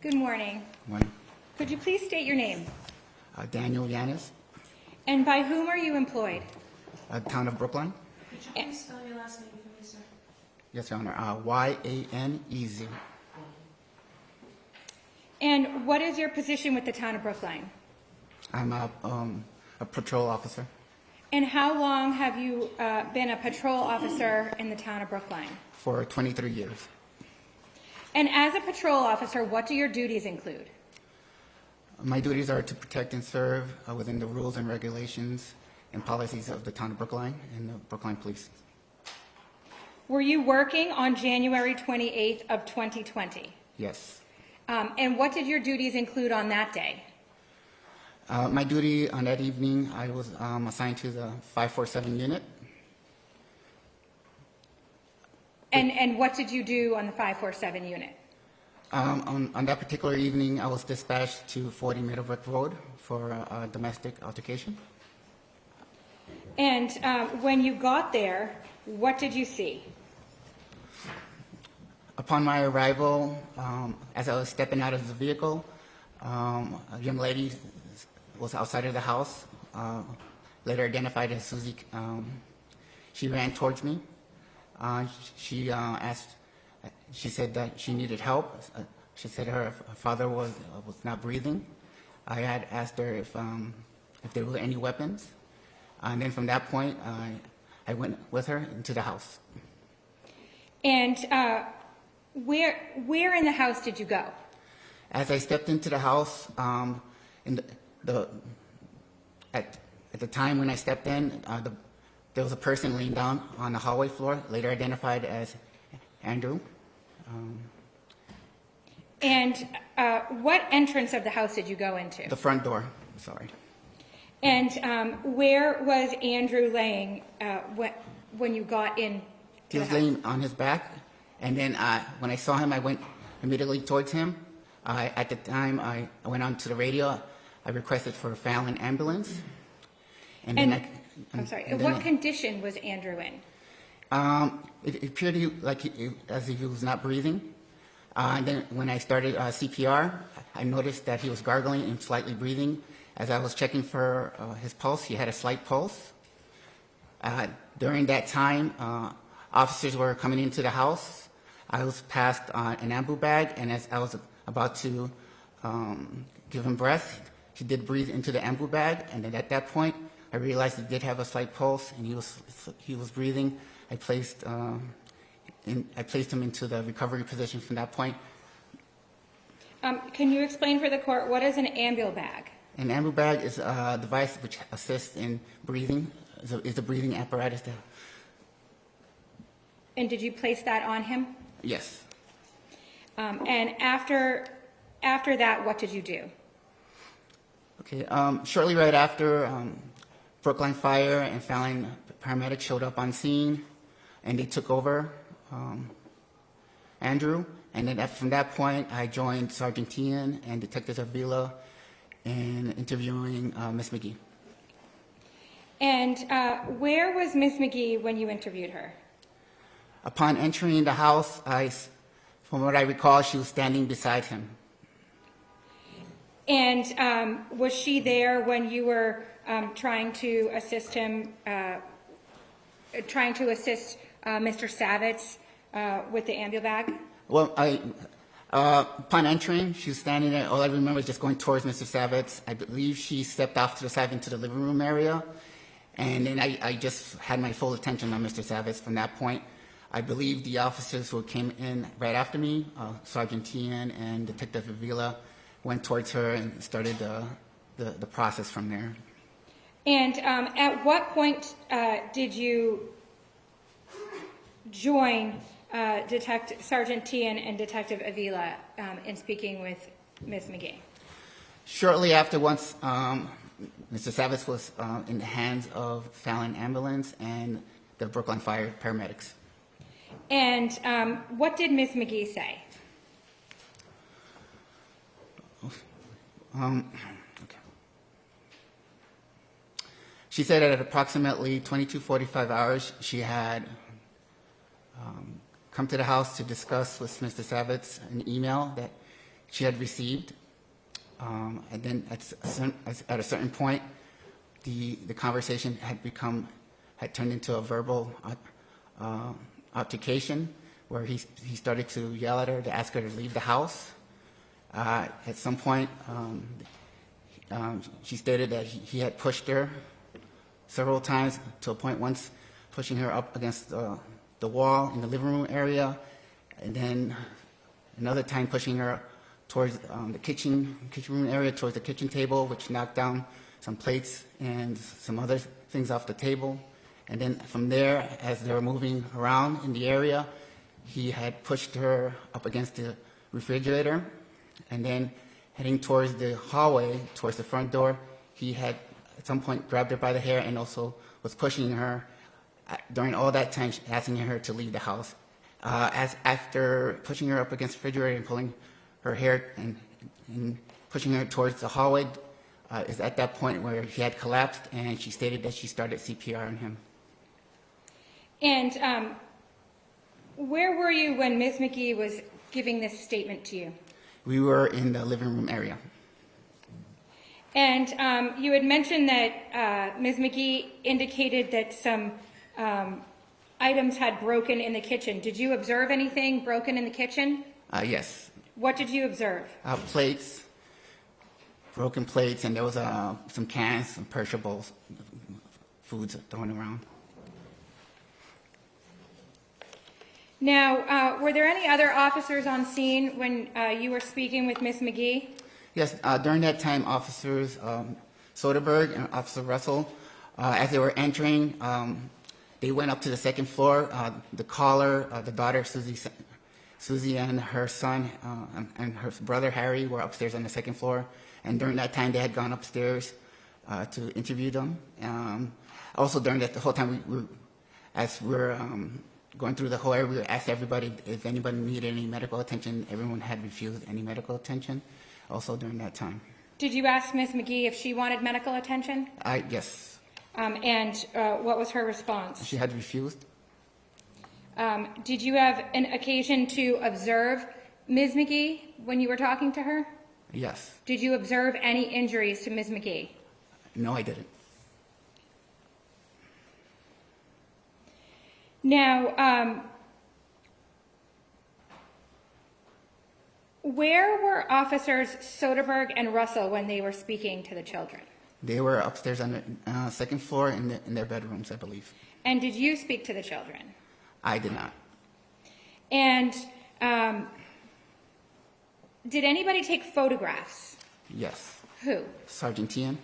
Good morning. Morning. Could you please state your name? Daniel Yanis, And by whom are you employed? town of Brookline. Could you please spell your last name for me, sir? Yes, Your Honor. Y-A-N-E-Z. And what is your position with the town of Brookline? I'm a patrol officer And how long have you been a patrol officer in the town of Brookline? for 23 years. And as a patrol officer, what do your duties include? My duties are to protect and serve within the rules and regulations and policies of the town of Brookline and the Brookline Police. Were you working on January 28th of 2020? Yes. And what did your duties include on that day? My duty on that evening, I was assigned to the 547 unit. And what did you do on the 547 unit? On that particular evening, I was dispatched to 40 Meadowbrook Road for a domestic altercation. And when you got there, what did you see? Upon my arrival, as I was stepping out of the vehicle, a young lady was outside of the house, later identified as Susie. She ran towards me. She said that she needed help. She said her father was not breathing. I had asked her if there were any weapons. And then from that point, I went with her into the house. And where in the house did you go? As I stepped into the house, at the time when I stepped in, there was a person laying down on the hallway floor, later identified as Andrew. And what entrance of the house did you go into? The front door, sorry. And where was Andrew laying when you got in? He was laying on his back, and then when I saw him, I went immediately towards him. At the time, I went on to the radio. I requested for a Fallon ambulance. And then I'm sorry, what condition was Andrew in? It appeared as if he was not breathing. And then when I started CPR, I noticed that he was gargling and slightly breathing. As I was checking for his pulse, he had a slight pulse. During that time, officers were coming into the house. I was passed an ambu bag, and as I was about to give him breath, he did breathe into the ambu bag, and then at that point, I realized he did have a slight pulse, and he was breathing. I placed him into the recovery position from that point. Can you explain for the court what is an ambu bag? An ambu bag is a device which assists in breathing. It's a breathing apparatus. And did you place that on him? Yes. And after that, what did you do? Okay. Shortly right after, Brookline Fire and Fallon paramedics showed up on scene, and they took over Andrew. And then from that point, I joined Sergeant Tian and Detective Avila in interviewing Miss McGee. And where was Miss McGee when you interviewed her? Upon entering the house, from what I recall, she was standing beside him. And was she there when you were trying to assist him, Mr. Savitz with the ambu bag? Well, upon entering, she was standing there. All I remember is just going towards Mr. Savitz. I believe she stepped off to the side into the living room area, and then I just had my full attention on Mr. Savitz from that point. I believe the officers who came in right after me, Sergeant Tian and Detective Avila, went towards her and started the process from there. And at what point did you join Sergeant Tian and Detective Avila in speaking with Ms. McGee? Shortly after, once Mr. Savitz was in the hands of Fallon Ambulance and the Brookline Fire paramedics. And what did Ms. McGee say? Okay. She said that at approximately 22:45 hours, she had come to the house to discuss with Mr. Savitz an email that she had received. And then at a certain point, the conversation had turned into a verbal altercation where he started to yell at her to ask her to leave the house. At some point, she stated that he had pushed her several times, to a point once pushing her up against the wall in the living room area, and then another time pushing her towards the kitchen room area, towards the kitchen table, which knocked down some plates and some other things off the table. And then from there, as they were moving around in the area, he had pushed her up against the refrigerator. And then heading towards the hallway, towards the front door, he had at some point grabbed her by the hair and also was pushing her during all that time, asking her to leave the house. After pushing her up against the refrigerator and pulling her hair and pushing her towards the hallway, is at that point where he had collapsed, and she stated that she started CPR on him. And where were you when Ms. McGee was giving this statement to you? We were in the living room area. And you had mentioned that Ms. McGee indicated that some items had broken in the kitchen. Did you observe anything broken in the kitchen? Yes. What did you observe? Plates, broken plates, and there was some cans, some perishable foods thrown around. Now, were there any other officers on scene when you were speaking with Ms. McGee? Yes, during that time, Officers Soderberg and Officer Russell, as they were entering, they went up to the second floor. The caller, the daughter, Susie, and her son and her brother, Harry, were upstairs on the second floor. And during that time, they had gone upstairs to interview them. Also, during the whole time, as we're going through the whole area, we asked everybody if anybody needed any medical attention. Everyone had refused any medical attention also during that time. Did you ask Ms. McGee if she wanted medical attention? Yes. And what was her response? She had refused. Did you have an occasion to observe Ms. McGee when you were talking to her? Yes. Did you observe any injuries to Ms. McGee? No, I didn't. Now, where were Officers Soderberg and Russell when they were speaking to the children? They were upstairs on the second floor in their bedrooms, I believe. And did you speak to the children? I did not. And did anybody take photographs? Yes. Who? Sergeant Tian.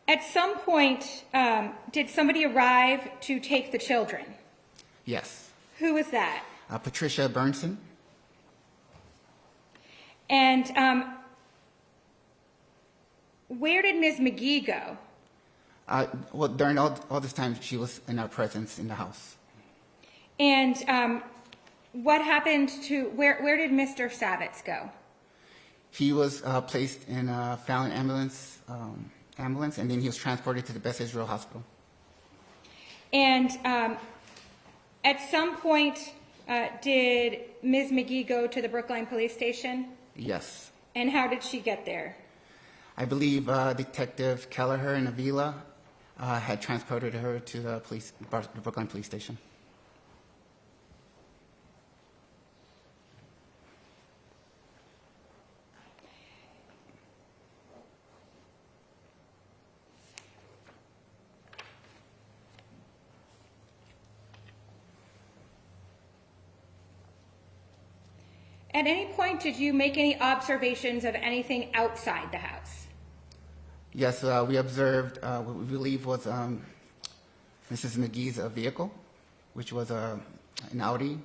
At some point, did somebody arrive to take the children? Yes. Who was that? Patricia Burnson. And where did Ms. McGee go? Well, during all this time, she was in our presence in the house. And what happened to, where did Mr. Savitz go? He was placed in a Fallon ambulance, and then he was transported to the Beth Israel Hospital. And at some point, did Ms. McGee go to the Brookline Police Station? Yes. And how did she get there? I believe Detective Kelleher and Avila had transported her to the Brookline Police Station. At any point, did you make any observations of anything outside the house? Yes, we observed what we believe was Mrs. McGee's vehicle, which was an Audi,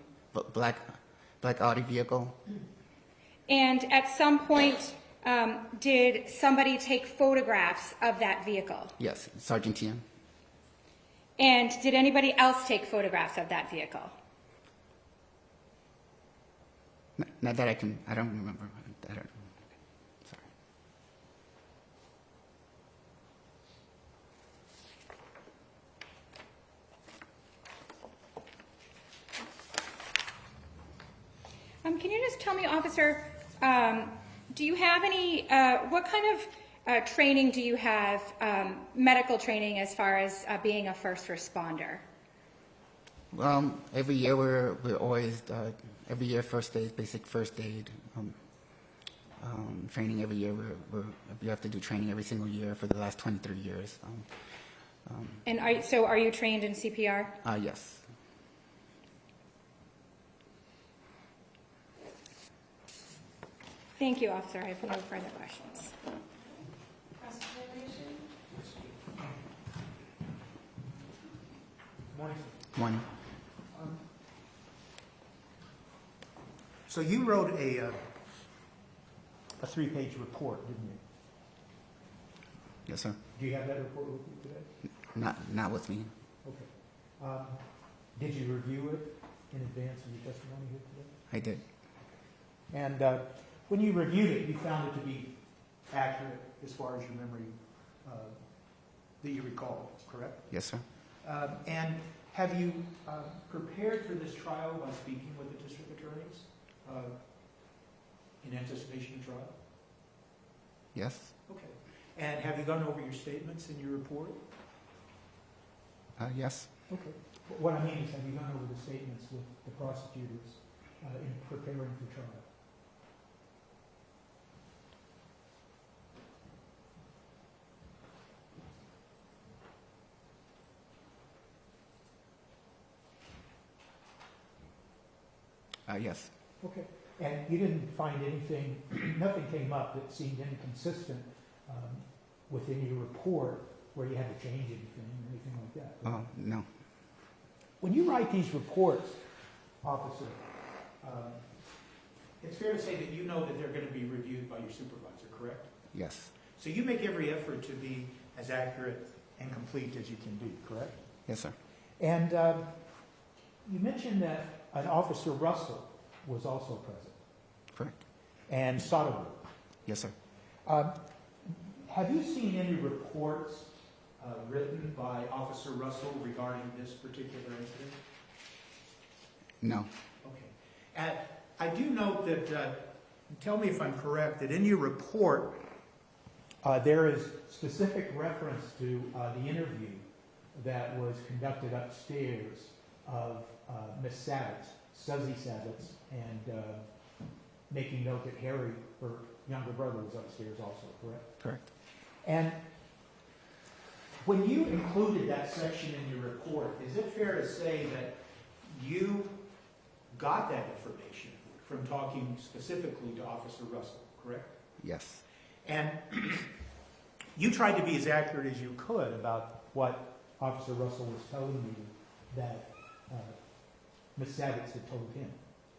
black Audi vehicle. And at some point, did somebody take photographs of that vehicle? Yes, Sergeant Tian. And did anybody else take photographs of that vehicle? Not that I don't remember. Sorry. Can you just tell me, officer, do you have any, what kind of training do you have, medical training as far as being a first responder? Well, every year we're always, every year first aid, basic first aid, training every year. We have to do training every single year for the last 23 years. And are you trained in CPR? Yes. Thank you, officer. I have no further questions. Cross-examination? Morning. One. So you wrote a 3-page report, didn't you? Yes, sir. Do you have that report with you today? Not with me. Okay. Did you review it in advance of your testimony here today? I did. And when you reviewed it, you found it to be accurate as far as your memory that you recall, correct? Yes, sir. And have you prepared for this trial by speaking with the district attorneys in anticipation of trial? Yes. Okay. And have you gone over your statements in your report? Yes. Okay. What I mean is, have you gone over the statements with the prosecutors in preparing for trial? Yes. Okay. And you didn't find anything, nothing came up that seemed inconsistent within your report where you had to change anything or anything like that? Right? No. When you write these reports, officer, it's fair to say that you know that they're going to be reviewed by your supervisor, correct? Yes. So you make every effort to be as accurate and complete as you can be, correct? Yes, sir. And you mentioned that an Officer Russell was also present. Correct. And Soderbergh. Yes, sir. Have you seen any reports written by Officer Russell regarding this particular incident? No. Okay. And I do note that, tell me if I'm correct, that in your report, there is specific reference to the interview that was conducted upstairs of Miss Savitz, Suzy Savitz, and making note that Harry, her younger brother, was upstairs also, correct? Correct. And when you included that section in your report, is it fair to say that you got that information from talking specifically to Officer Russell, correct? Yes. And you tried to be as accurate as you could about what Officer Russell was telling you that Ms. Savitz had told him.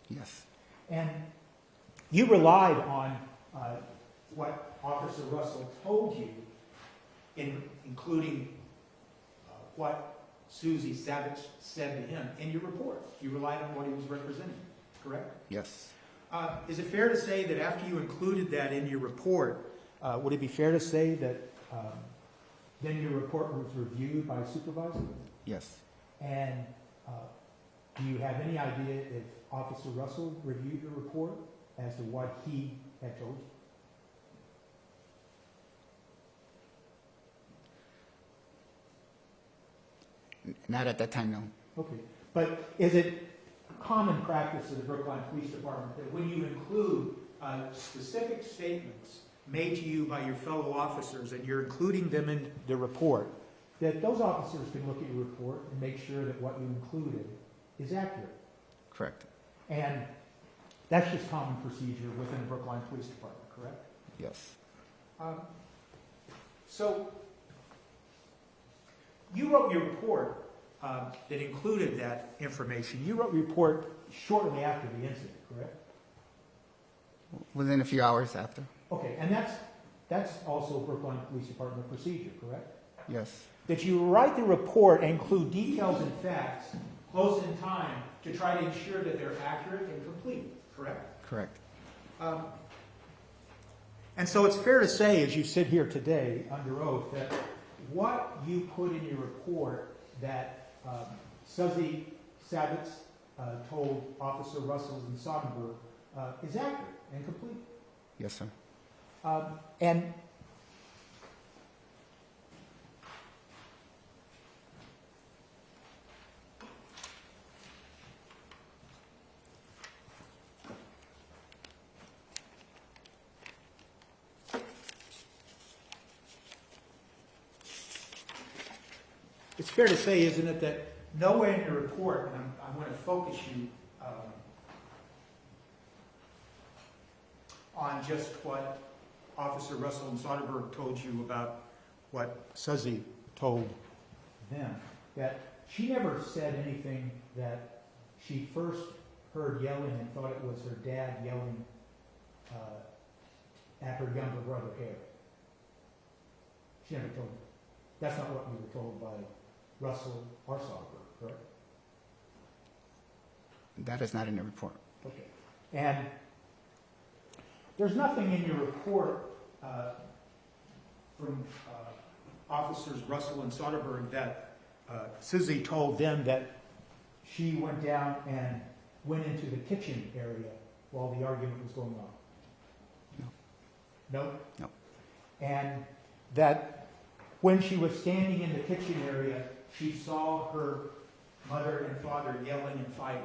Yes. And you relied on what Officer Russell told you, including what Suzy Savitz said to him in your report. You relied on what he was representing, correct? Yes. Is it fair to say that after you included that in your report, would it be fair to say that then your report was reviewed by a supervisor? Yes. And do you have any idea if Officer Russell reviewed your report as to what he had told you? Not at that time, no. Okay. But is it common practice of the Brookline Police Department that when you include specific statements made to you by your fellow officers and you're including them in the report, that those officers can look at your report and make sure that what you included is accurate? Correct. And that's just common procedure within the Brookline Police Department, correct? Yes. So you wrote your report that included that information. You wrote your report shortly after the incident, correct? Within a few hours after. Okay, and that's also Brookline Police Department procedure, correct? Yes. That you write the report and include details and facts close in time to try to ensure that they're accurate and complete, correct? Correct. And so it's fair to say, as you sit here today under oath, that what you put in your report that Suzy Savitz told Officer Russell and Sonnenberg is accurate and complete. Yes, sir. And it's fair to say, isn't it, that nowhere in your report, and I'm going to focus you on just what Officer Russell and Sonnenberg told you about what Suzy told them, that she never said anything that she first heard yelling and thought it was her dad yelling at her younger brother, Harry. She never told me. That's not what you were told by Russell or Sonnenberg, correct? That is not in the report. Okay. And there's nothing in your report from Officers Russell and Soderberg that Suzy told them that she went down and went into the kitchen area while the argument was going on. No. No? No. And that when she was standing in the kitchen area, she saw her mother and father yelling and fighting.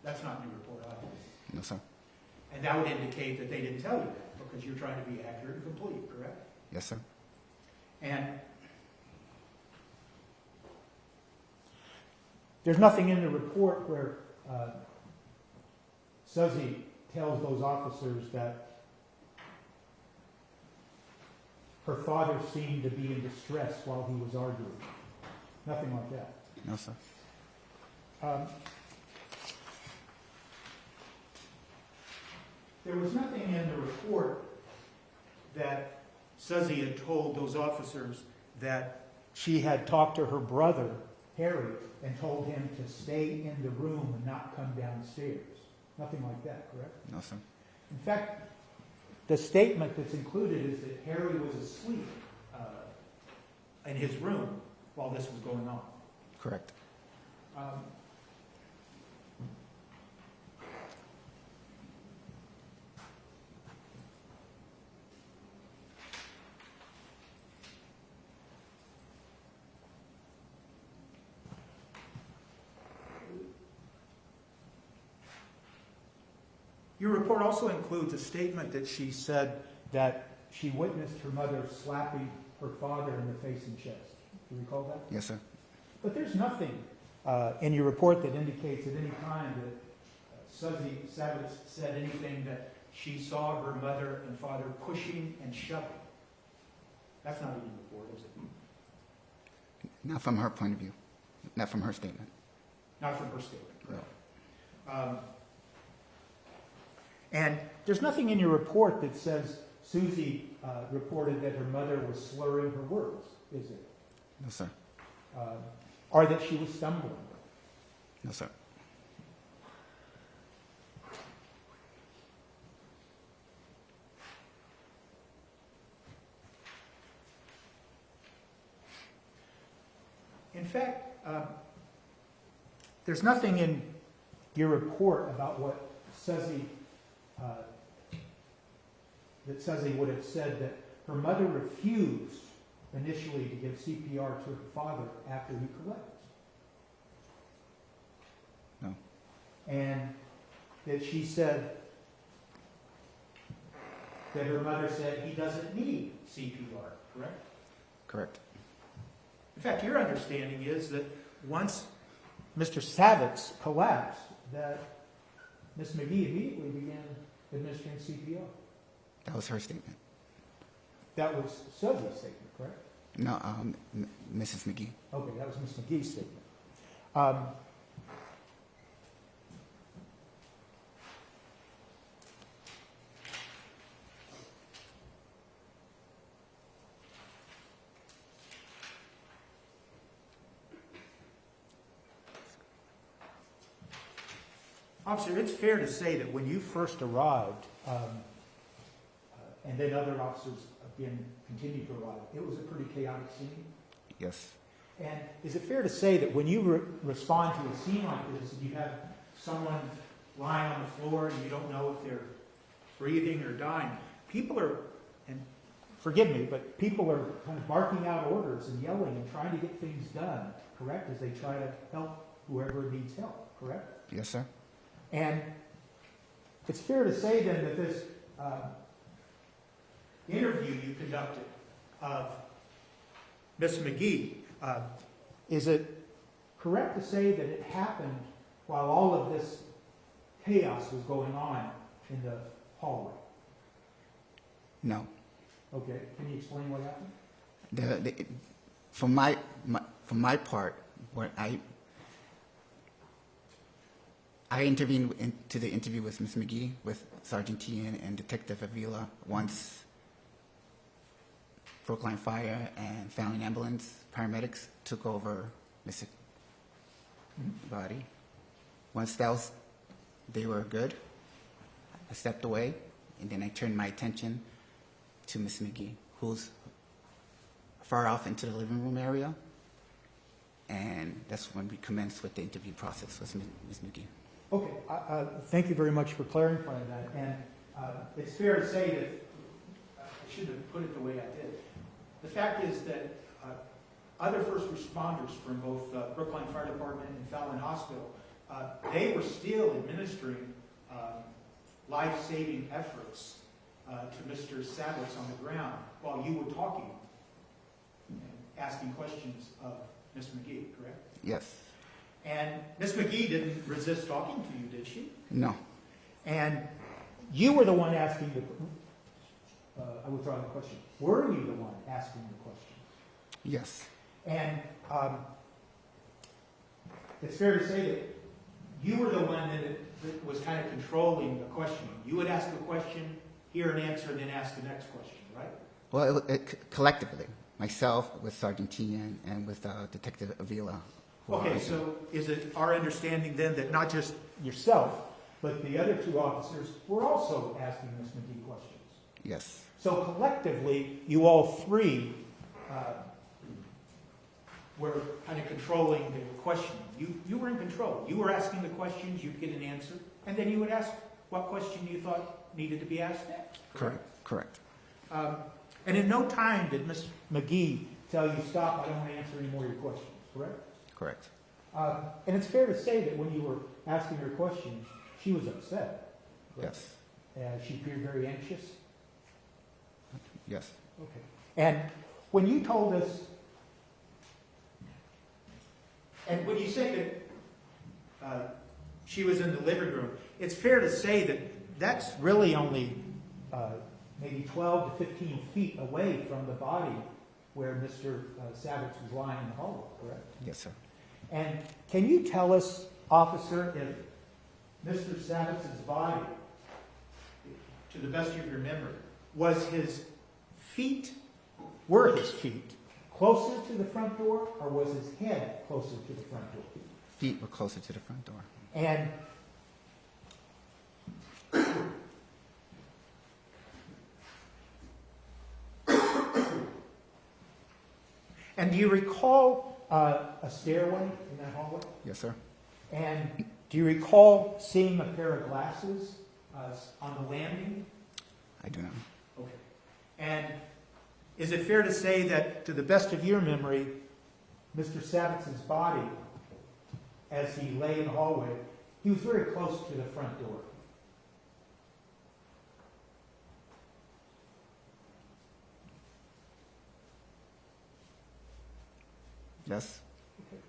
That's not in your report either. No, sir. And that would indicate that they didn't tell you that because you're trying to be accurate and complete, correct? Yes, sir. And there's nothing in the report where Suzy tells those officers that her father seemed to be in distress while he was arguing. Nothing like that. No, sir. There was nothing in the report that Suzy had told those officers that she had talked to her brother, Harry, and told him to stay in the room and not come downstairs. Nothing like that, correct? No, sir. In fact, the statement that's included is that Harry was asleep in his room while this was going on. Correct. Your report also includes a statement that she said that she witnessed her mother slapping her father in the face and chest. Do you recall that? Yes, sir. But there's nothing in your report that indicates at any time that Suzy Savitz said anything that she saw her mother and father pushing and shoving. That's not in your report, is it? Not from her point of view. Not from her statement. Not from her statement, correct? No. And there's nothing in your report that says Suzy reported that her mother was slurring her words, is it? No, sir. Or that she was stumbling. No, sir. In fact, there's nothing in your report about what Suzy that Suzy would have said that her mother refused initially to give CPR to her father after he collapsed. No. And that she said that her mother said he doesn't need CPR, correct? Correct. In fact, your understanding is that once Mr. Savitz collapsed, that Ms. McGee immediately began administering CPR. That was her statement. That was Suzy's statement, correct? No, Mrs. McGee. Okay, that was Ms. McGee's statement. Officer, it's fair to say that when you first arrived, and then other officers again continued to arrive, it was a pretty chaotic scene. Yes. And is it fair to say that when you respond to a scene like this, you have someone lying on the floor and you don't know if they're breathing or dying, people are, and forgive me, but people are kind of barking out orders and yelling and trying to get things done, correct, as they try to help whoever needs help, correct? Yes, sir. And it's fair to say then that this interview you conducted of Miss McGee, is it correct to say that it happened while all of this chaos was going on in the hallway? No. Okay, can you explain what happened? For my part, where I intervened into the interview with Ms. McGee, with Sergeant Tian and Detective Avila, once Brookline Fire and Family Ambulance paramedics took over Ms. body. Once they were good, I stepped away, and then I turned my attention to Ms. McGee, who's far off into the living room area, and that's when we commenced with the interview process with Ms. McGee. Okay, thank you very much for clarifying that. And it's fair to say that, I shouldn't have put it the way I did. The fact is that other first responders from both Brookline Fire Department and Fallon Hospital, they were still administering life-saving efforts to Mr. Savitz on the ground while you were talking and asking questions of Ms. McGee, correct? Yes. And Ms. McGee didn't resist talking to you, did she? No. And you were the one asking the, I withdraw the question. Were you the one asking the question? Yes. And it's fair to say that you were the one that was kind of controlling the questioning. You would ask a question, hear an answer, and then ask the next question, right? Well, collectively, myself with Sergeant Tian and with Detective Avila. Okay, so is it our understanding then that not just yourself, but the other two officers were also asking Ms. McGee questions? Yes. So collectively, you all three were kind of controlling the questioning. You were in control. You were asking the questions, you'd get an answer, and then you would ask what question you thought needed to be asked next. Correct. And in no time did Ms. McGee tell you, stop, I don't want to answer any more of your questions, correct? Correct. And it's fair to say that when you were asking her questions, she was upset. Correct? Yes. She appeared very anxious. Yes. Okay. And when you told us, and when you say that she was in the living room, it's fair to say that that's really only maybe 12 to 15 feet away from the body where Mr. Savitz was lying in the hallway, correct? Yes, sir. And can you tell us, officer, if Mr. Savitz's body, to the best of your memory, were his feet closer to the front door, or was his head closer to the front door? Feet were closer to the front door. And do you recall a stairway in that hallway? Yes, sir. And do you recall seeing a pair of glasses on the landing? I do not. Okay. And is it fair to say that, to the best of your memory, Mr. Savitz's body, as he lay in the hallway, he was very close to the front door? Yes. Okay.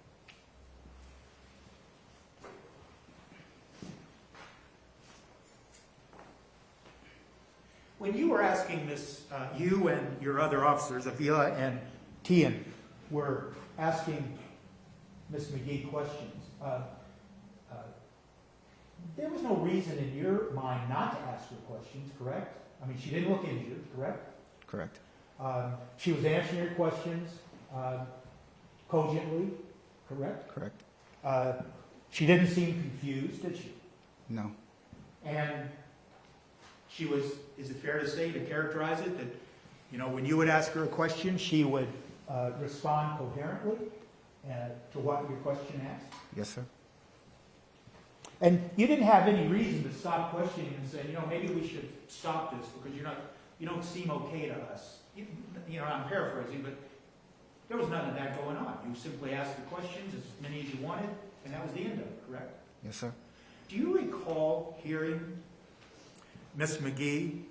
When you were asking this, you and your other officers, Avila and Tian, were asking Ms. McGee questions, there was no reason in your mind not to ask her questions, correct? I mean, she didn't look injured, correct? Correct. She was answering your questions cogently, correct? Correct. She didn't seem confused, did she? No. And she was, is it fair to say, to characterize it, that, you know, when you would ask her a question, she would respond coherently to what your question asked? Yes, sir. And you didn't have any reason to stop questioning and say, maybe we should stop this because you don't seem okay to us. I'm paraphrasing, but there was none of that going on. You simply asked the questions, as many as you wanted, and that was the end of it, correct? Yes, sir. Do you recall hearing Ms. McGee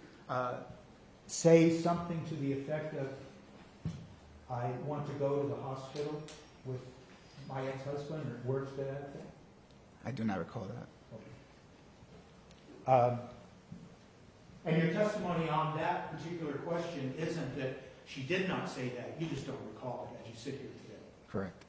say something to the effect of, I want to go to the hospital with my ex-husband, or words to that effect? I do not recall that. Okay. And your testimony on that particular question isn't that she did not say that, you just don't recall it as you sit here today. Correct.